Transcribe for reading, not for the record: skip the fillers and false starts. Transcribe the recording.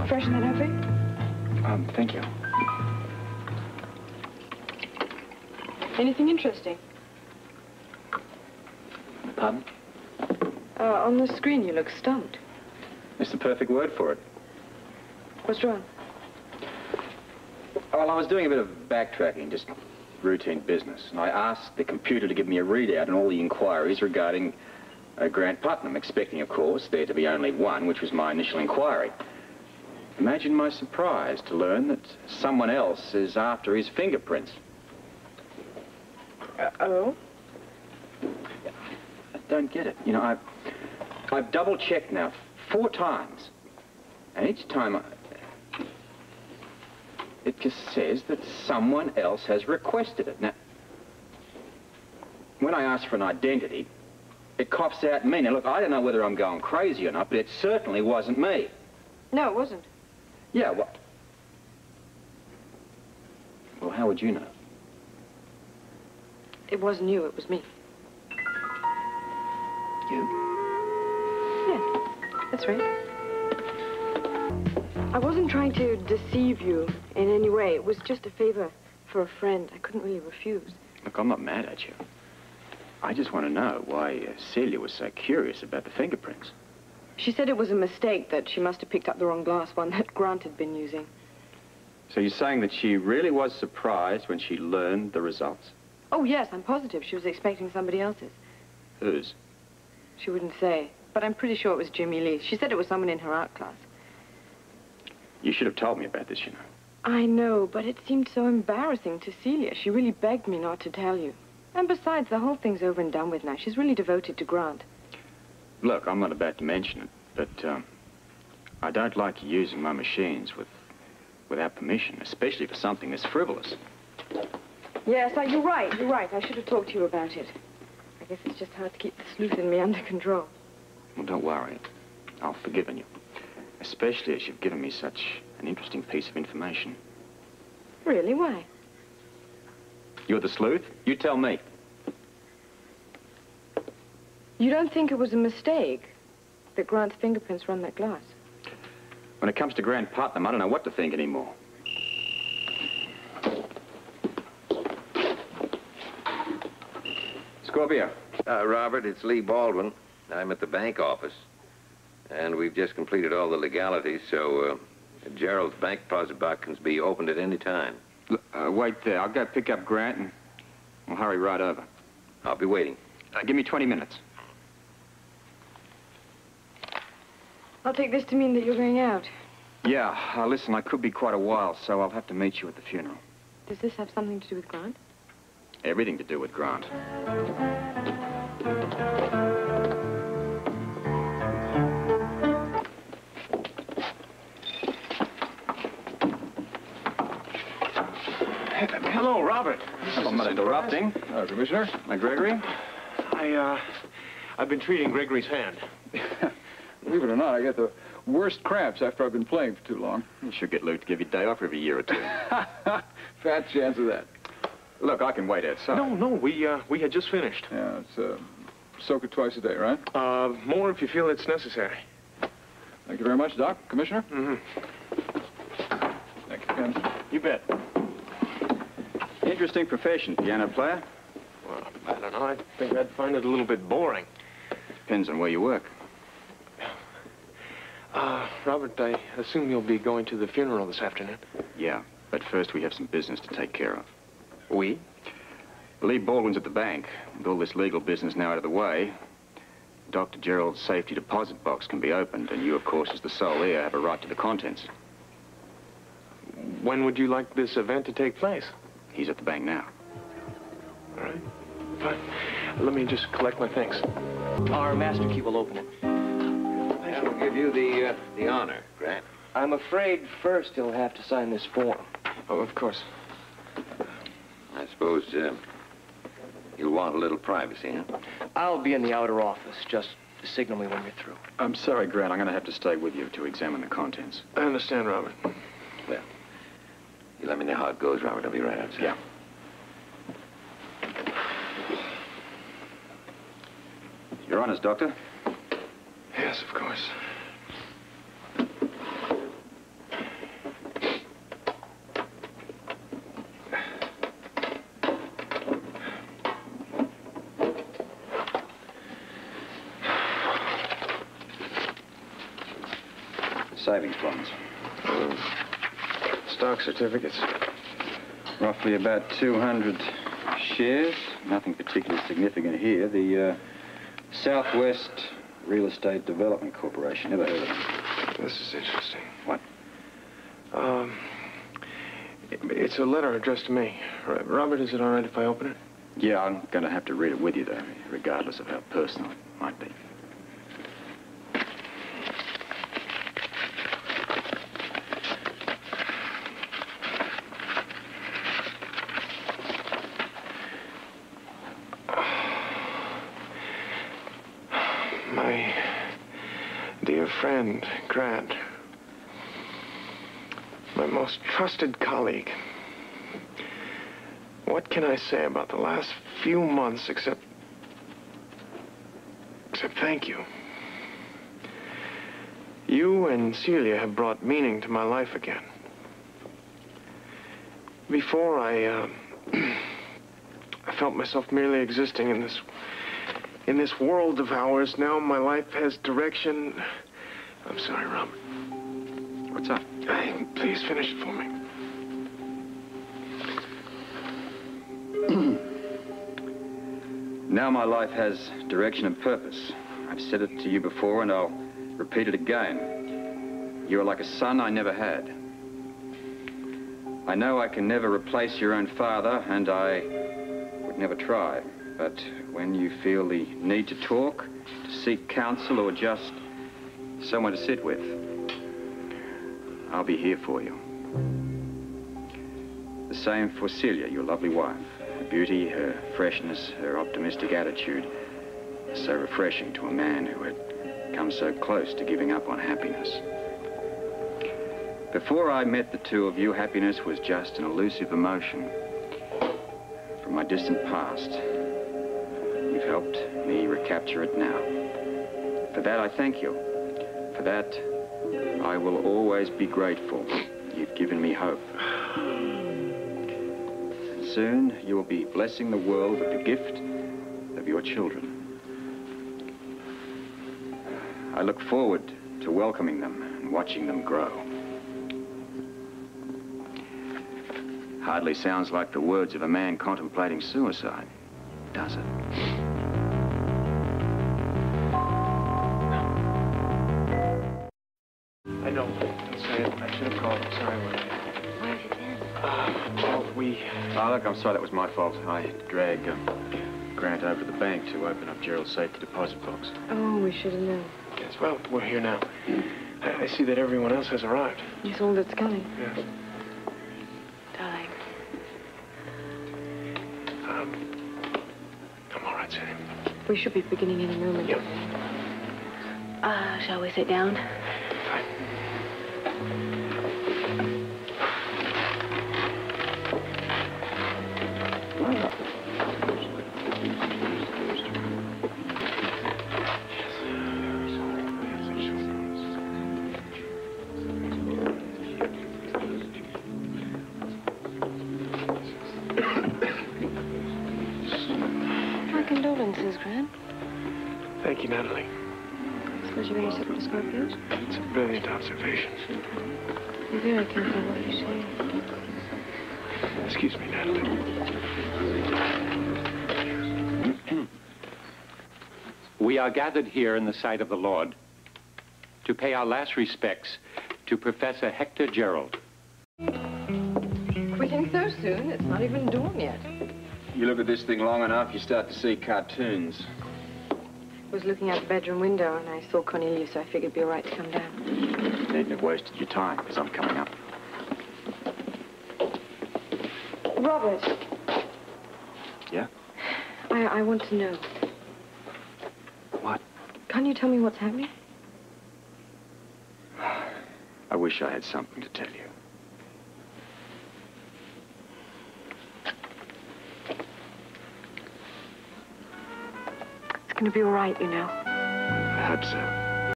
Freshen that up, Thank you. Anything interesting? Pardon? On the screen, you look stumped. It's the perfect word for it. What's wrong? Well, I was doing a bit of backtracking, just routine business, and I asked the computer to give me a readout on all the inquiries regarding Grant Putnam, expecting, of course, there to be only one, which was my initial inquiry. Imagine my surprise to learn that someone else is after his fingerprints. Oh? I don't get it. You know, I've double-checked now 4 times, and each time it just says that someone else has requested it. Now, when I ask for an identity, it coughs out me. Now, look, I don't know whether I'm going crazy or not, but it certainly wasn't me. No, it wasn't. Yeah, well, how would you know? It wasn't you, it was me. You? Yes, that's right. I wasn't trying to deceive you in any way. It was just a favor for a friend. I couldn't really refuse. Look, I'm not mad at you. I just want to know why Celia was so curious about the fingerprints. She said it was a mistake, that she must have picked up the wrong glass, one that Grant had been using. So you're saying that she really was surprised when she learned the results? Oh, yes, I'm positive. She was expecting somebody else's. Whose? She wouldn't say, but I'm pretty sure it was Jimmy Lee. She said it was someone in her art class. You should have told me about this, you know. I know, but it seemed so embarrassing to Celia. She really begged me not to tell you. And besides, the whole thing's over and done with now. She's really devoted to Grant. Look, I'm not about to mention it, but I don't like you using my machines without permission, especially for something this frivolous. Yes, you're right, you're right. I should have talked to you about it. I guess it's just hard to keep the sleuth in me under control. Well, don't worry. I've forgiven you. Especially as you've given me such an interesting piece of information. Really? Why? You're the sleuth? You tell me. You don't think it was a mistake that Grant's fingerprints were on that glass? When it comes to Grant Putnam, I don't know what to think anymore. Scorpio. Robert, it's Lee Baldwin. I'm at the bank office. And we've just completed all the legalities, so Gerald's bank deposit box can be opened at any time. Wait there. I'll go pick up Grant and we'll hurry right over. I'll be waiting. Give me 20 minutes. I'll take this to mean that you're going out. Yeah, listen, I could be quite a while, so I'll have to meet you at the funeral. Does this have something to do with Grant? Everything to do with Grant. Hello, Robert. Hello, I'm not interrupting. Commissioner. Gregory? I've been treating Gregory's hand. Believe it or not, I get the worst cramps after I've been playing for too long. You should get Luke to give you a day off every year or two. Fat chance of that. Look, I can wait outside. No, we had just finished. Yeah, it's soak it twice a day, right? More if you feel it's necessary. Thank you very much, Doc. Commissioner? Mm-hmm. Thank you, Ken. You bet. Interesting profession, piano player. Well, I don't know. I think I'd find it a little bit boring. Depends on where you work. Robert, I assume you'll be going to the funeral this afternoon. Yeah, but first we have some business to take care of. We? Lee Baldwin's at the bank. With all this legal business now out of the way, Dr. Gerald's safety deposit box can be opened, and you, of course, as the sole heir, have a right to the contents. When would you like this event to take place? He's at the bank now. All right. Fine. Let me just collect my things. Our master key will open it. And we'll give you the honor, Grant. I'm afraid first he'll have to sign this form. Oh, of course. I suppose you'll want a little privacy, huh? I'll be in the outer office. Just signal me when you're through. I'm sorry, Grant. I'm going to have to stay with you to examine the contents. I understand, Robert. Well, you let me know how it goes, Robert. I'll be right outside. Yeah. Your honors, Doctor. Yes, of course. savings bonds. Stock certificates. Roughly about 200 shares. Nothing particularly significant here. The Southwest Real Estate Development Corporation. Never heard of them. This is interesting. What? It's a letter addressed to me. Robert, is it all right if I open it? Yeah, I'm going to have to read it with you, though, regardless of how personal it might be. My dear friend, Grant. My most trusted colleague. What can I say about the last few months except thank you? You and Celia have brought meaning to my life again. Before I felt myself merely existing in this world of ours. Now my life has direction. I'm sorry, Robert. What's up? Please finish it for me. Now my life has direction and purpose. I've said it to you before, and I'll repeat it again. You are like a son I never had. I know I can never replace your own father, and I would never try. But when you feel the need to talk, to seek counsel, or just someone to sit with, I'll be here for you. The same for Celia, your lovely wife. Her beauty, her freshness, her optimistic attitude, so refreshing to a man who had come so close to giving up on happiness. Before I met the two of you, happiness was just an elusive emotion from my distant past. You've helped me recapture it now. For that, I thank you. For that, I will always be grateful. You've given me hope. And soon, you will be blessing the world with the gift of your children. I look forward to welcoming them and watching them grow. Hardly sounds like the words of a man contemplating suicide, does it? I know. Don't say it. I should have called. I'm sorry, Wendy. Where have you been? Oh, look, I'm sorry. That was my fault. I dragged Grant over to the bank to open up Gerald's safety deposit box. Oh, we should have known. Yes, well, we're here now. I see that everyone else has arrived. It's all that's coming. Yeah. Darling. I'm all right, Sam. We should be beginning any moment. Yep. Shall we sit down? Fine. My condolences, Grant. Thank you, Natalie. Suppose you're very sick with the Scorpios? It's a brilliant observation. Be very careful what you say. Excuse me, Natalie. We are gathered here in the sight of the Lord to pay our last respects to Professor Hector Gerald. Quitting so soon? It's not even dawn yet. You look at this thing long enough, you start to see cartoons. I was looking out the bedroom window and I saw Cornelius, so I figured it'd be all right to come down. Needn't have wasted your time, because I'm coming up. Robert. Yeah? I want to know. What? Can't you tell me what's happening? I wish I had something to tell you. It's going to be all right, you know. I hope so.